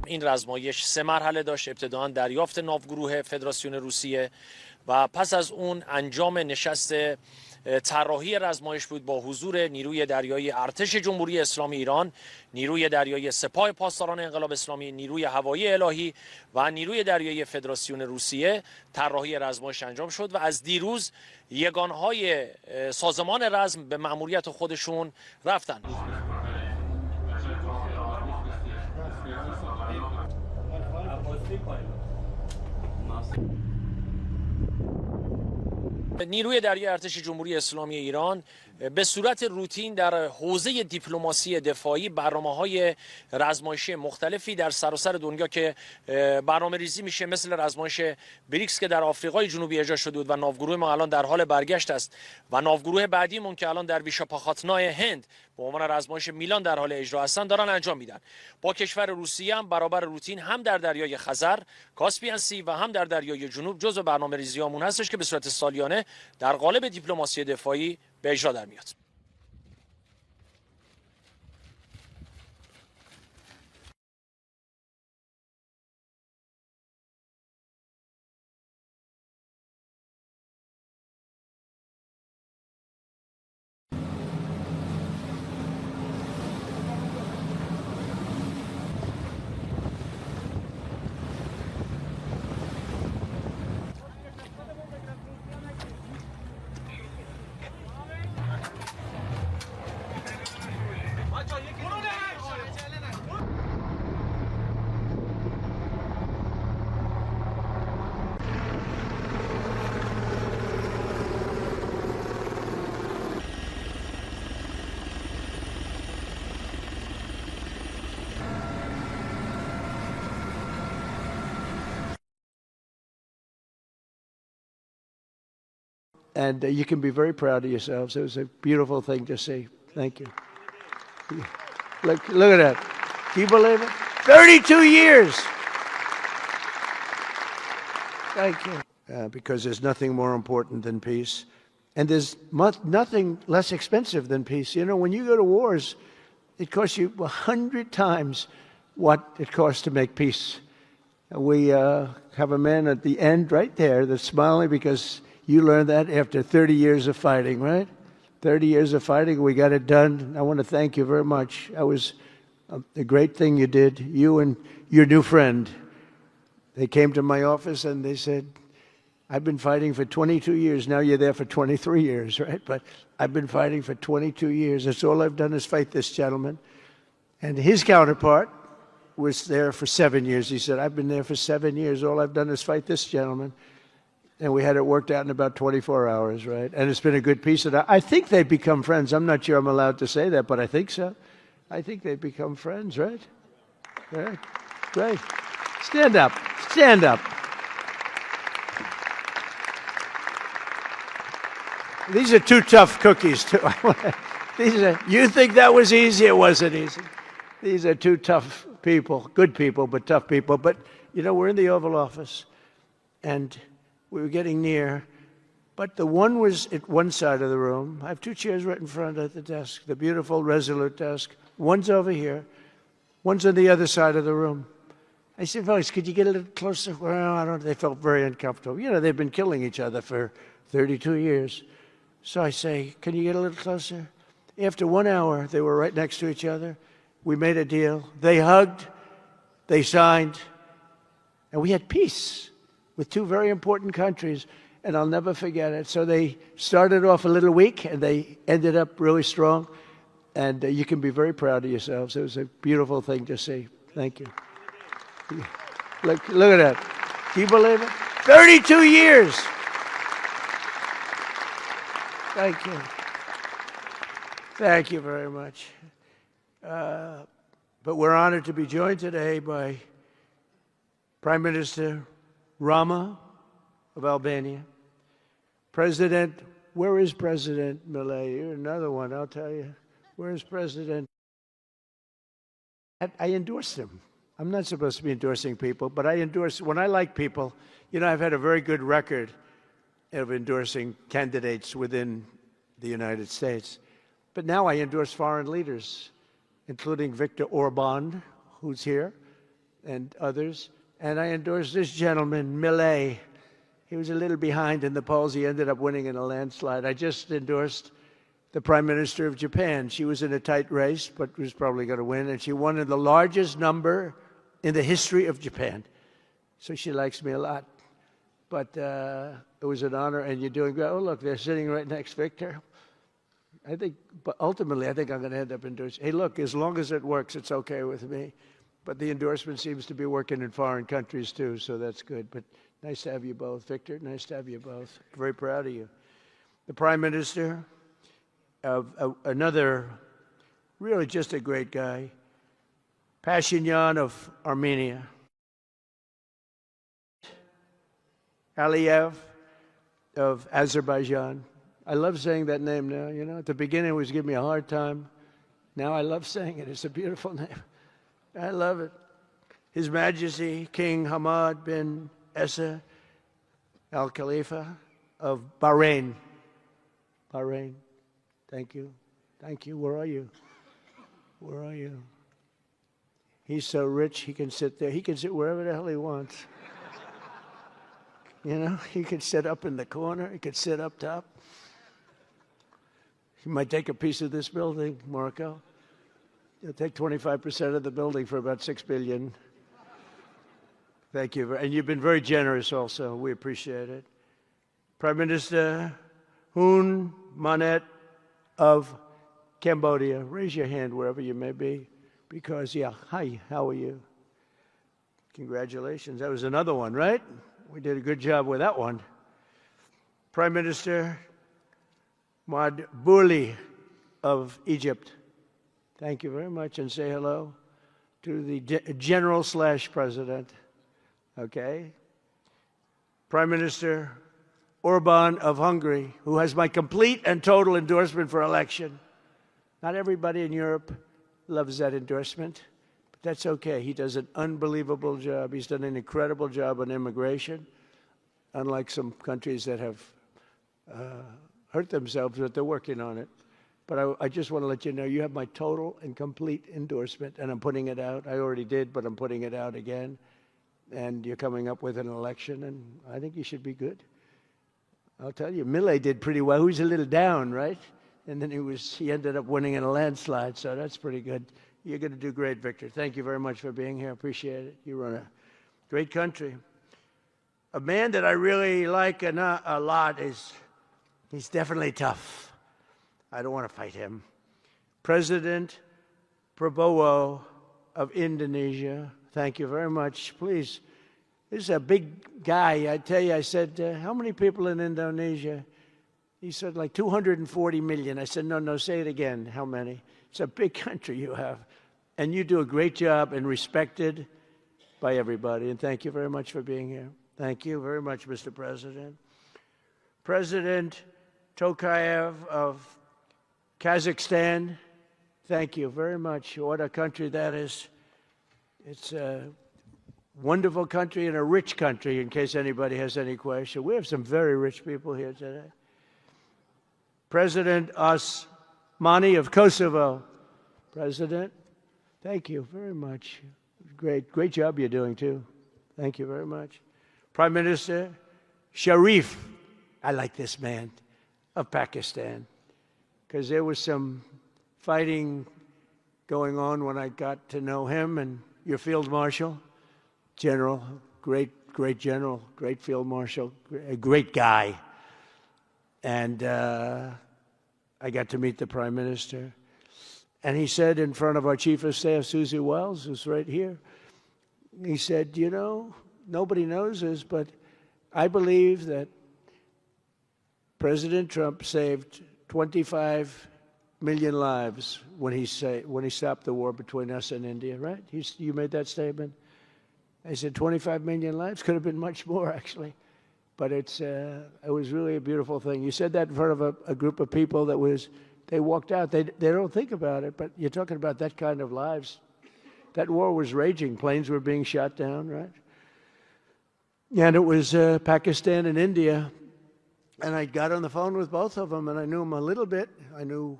این رزمایش 3 مرحله داشت. ابتداً دریافت ناوگروه فدراسیون روسیه و پس از اون انجام نشست طراحی رزمایش بود با حضور نیروی دریایی ارتش جمهوری اسلامی ایران، نیروی دریایی سپاه پاسداران انقلاب اسلامی، نیروی هوایی الهی و نیروی دریایی فدراسیون روسیه. طراحی رزمایش انجام شد و از دیروز یگانهای سازمان رزم به مأموریت خودشون رفتن. نیروی دریایی ارتش جمهوری اسلامی ایران به صورت روتین در حوزه دیپلماسی دفاعی برنامه‌های رزمایشی مختلفی در سراسر دنیا که برنامه‌ریزی میشه، مثل رزمایش بریکس که در آفریقای جنوبی اجرا شده بود و ناوگروه ما الان در حال برگشت است و ناوگروه بعدیمون که الان در ویشاپاخاتنای هند به عنوان رزمایش میلان در حال اجرا هستن دارن انجام میدن. با کشور روسیه هم برابر روتین هم در دریای خزر، کاسپین سی و هم در دریای جنوب جزو برنامه‌ریزیامون هستش که به صورت سالیانه در قالب دیپلماسی دفاعی به اجرا در میاد. And you can be very proud of yourselves. It was a beautiful thing to see. Thank you. Look at that. Can you believe it? 32 years. Thank you. Because there's nothing more important than peace. And there's nothing less expensive than peace. You know, when you go to wars, it costs you 100 times what it costs to make peace. We have a man at the end right there that's smiling because you learned that after 30 years of fighting, right? 30 years of fighting, we got it done. I want to thank you very much. That was a great thing you did. You and your new friend, they came to my office and they said, I've been fighting for 22 years. Now you're there for 23 years, right? But I've been fighting for 22 years. That's all I've done is fight this gentleman. And his counterpart was there for 7 years. He said, I've been there for 7 years. All I've done is fight this gentleman. And we had it worked out in about 24 hours, right? And it's been a good peace. And I think they've become friends. I'm not sure I'm allowed to say that, but I think so. I think they've become friends, right? Right. Great. Stand up. Stand up. These are two tough cookies, too. You think that was easy? It wasn't easy. These are two tough people, good people, but tough people. But, you know, we're in the Oval Office, and we were getting near, but the one was at one side of the room. I have two chairs right in front of the desk, the beautiful, resolute desk. One's over here. One's on the other side of the room. I said, fellas, could you get a little closer? Well, I don't know. They felt very uncomfortable. You know, they've been killing each other for 32 years. So I say, can you get a little closer? After 1 hour, they were right next to each other. We made a deal. They hugged. They signed. And we had peace with two very important countries, and I'll never forget it. So they started off a little weak, and they ended up really strong. And you can be very proud of yourselves. It was a beautiful thing to see. Thank you. Look at that. Can you believe it? 32 years. Thank you. Thank you very much. But we're honored to be joined today by Prime Minister Rama of Albania. President, where is President Millet? You're another one, I'll tell you. Where is President? I endorsed him. I'm not supposed to be endorsing people, but I endorse, when I like people, you know, I've had a very good record of endorsing candidates within the United States. But now I endorse foreign leaders, including Viktor Orban, who's here, and others. And I endorsed this gentleman, Millet. He was a little behind in the polls. He ended up winning in a landslide. I just endorsed the Prime Minister of Japan. She was in a tight race, but was probably going to win, and she won in the largest number in the history of Japan. So she likes me a lot. But it was an honor, and you're doing great. Oh, look, they're sitting right next, Victor. But ultimately, I think I'm going to end up endorsing. Hey, look, as long as it works, it's okay with me. But the endorsement seems to be working in foreign countries, too, so that's good. But nice to have you both. Victor, nice to have you both. Very proud of you. The Prime Minister of another, really just a great guy, Pashinyan of Armenia. Aliyev of Azerbaijan. I love saying that name now, you know. At the beginning, it was giving me a hard time. Now I love saying it. It's a beautiful name. I love it. His Majesty King Hamad bin Essa Al Khalifa of Bahrain. Bahrain. Thank you. Thank you. Where are you? Where are you? He's so rich, he can sit there. He can sit wherever the hell he wants. You know, he could sit up in the corner. He could sit up top. He might take a piece of this building, Marco. He'll take 25% of the building for about $6 billion. Thank you. And you've been very generous also. We appreciate it. Prime Minister Hun Manet of Cambodia. Raise your hand wherever you may be. Because, yeah, hi, how are you? Congratulations. That was another one, right? We did a good job with that one. Prime Minister Madbouli of Egypt. Thank you very much, and say hello to the General/President. Okay. Prime Minister Orban of Hungary, who has my complete and total endorsement for election. Not everybody in Europe loves that endorsement, but that's okay. He does an unbelievable job. He's done an incredible job on immigration, unlike some countries that have hurt themselves, but they're working on it. But I just want to let you know, you have my total and complete endorsement, and I'm putting it out. I already did, but I'm putting it out again. And you're coming up with an election, and I think you should be good. I'll tell you, Millet did pretty well. He was a little down, right? And then he ended up winning in a landslide, so that's pretty good. You're going to do great, Victor. Thank you very much for being here. Appreciate it. You run a great country. A man that I really like a lot he's definitely tough. I don't want to fight him. President Prabowo of Indonesia. Thank you very much. Please, this is a big guy. I tell you, I said, how many people in Indonesia? He said, like 240 million. I said, no, say it again. How many? It's a big country you have. And you do a great job and respected by everybody. And thank you very much for being here. Thank you very much, Mr. President. President Tokayev of Kazakhstan, thank you very much. What a country that is. It's a wonderful country and a rich country, in case anybody has any question. We have some very rich people here today. President Osmani of Kosovo. President, thank you very much. Great job you're doing, too. Thank you very much. Prime Minister Sharif, I like this man, of Pakistan, because there was some fighting going on when I got to know him, and your Field Marshal, General, great General, great Field Marshal, a great guy. And I got to meet the Prime Minister. And he said in front of our Chief of Staff, Susie Wells, who's right here, he said, you know, nobody knows this, but I believe that President Trump saved 25 million lives when he stopped the war between us and India, right? You made that statement? I said 25 million lives? Could have been much more, actually. But it was really a beautiful thing. You said that in front of a group of people they walked out. They don't think about it, but you're talking about that kind of lives. That war was raging. Planes were being shot down, right? And it was Pakistan and India. And I got on the phone with both of them, and I knew them a little bit. I knew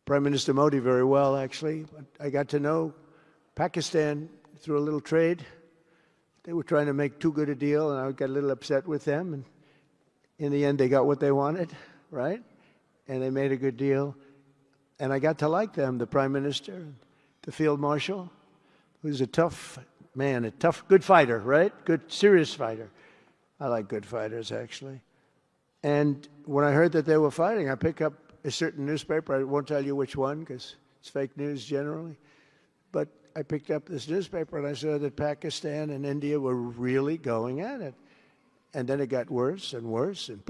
Prime Minister Modi very well, actually. But I got to know Pakistan through a little trade. They were trying to make too good a deal, and I got a little upset with them. And in the end, they got what they wanted, right? And they made a good deal. And I got to like them, the Prime Minister, the Field Marshal, who's a tough man, a tough, good fighter, right? Good, serious fighter. I like good fighters, actually. And when I heard that they were fighting, I picked up a certain newspaper. I won't tell you which one because it's fake news generally. But I picked up this newspaper and I saw that Pakistan and India were really going at it. And then it got worse and worse, and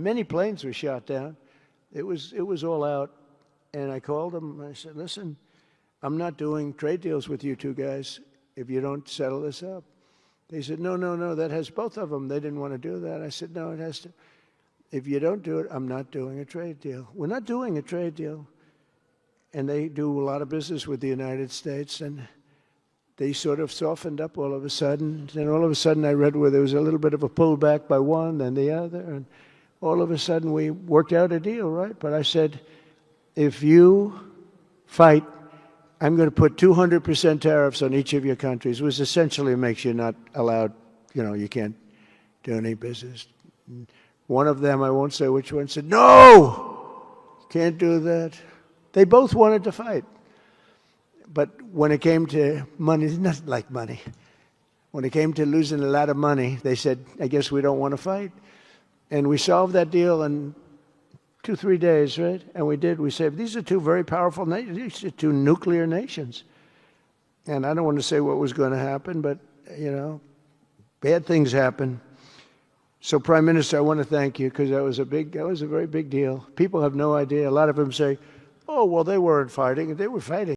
many planes were shot down. It was all out. And I called them and I said, listen, I'm not doing trade deals with you two guys if you don't settle this up. They said, no, that has both of them. They didn't want to do that. I said, no, it has to. If you don't do it, I'm not doing a trade deal. We're not doing a trade deal. And they do a lot of business with the United States, and they sort of softened up all of a sudden. Then all of a sudden I read where there was a little bit of a pullback by one, then the other, and all of a sudden we worked out a deal, right? But I said, if you fight, I'm going to put 200% tariffs on each of your countries, which essentially makes you not allowed, you can't do any business. One of them, I won't say which one, said, no, can't do that. They both wanted to fight. But when it came to money, not like money. When it came to losing a lot of money, they said, I guess we don't want to fight. And we solved that deal in 2-3 days, right? And we did. We said, these are two very powerful nations. These are two nuclear nations. And I don't want to say what was going to happen, but, bad things happen. So, Prime Minister, I want to thank you because that was a very big deal. People have no idea. A lot of them say, oh, well, they weren't fighting. They were fighting.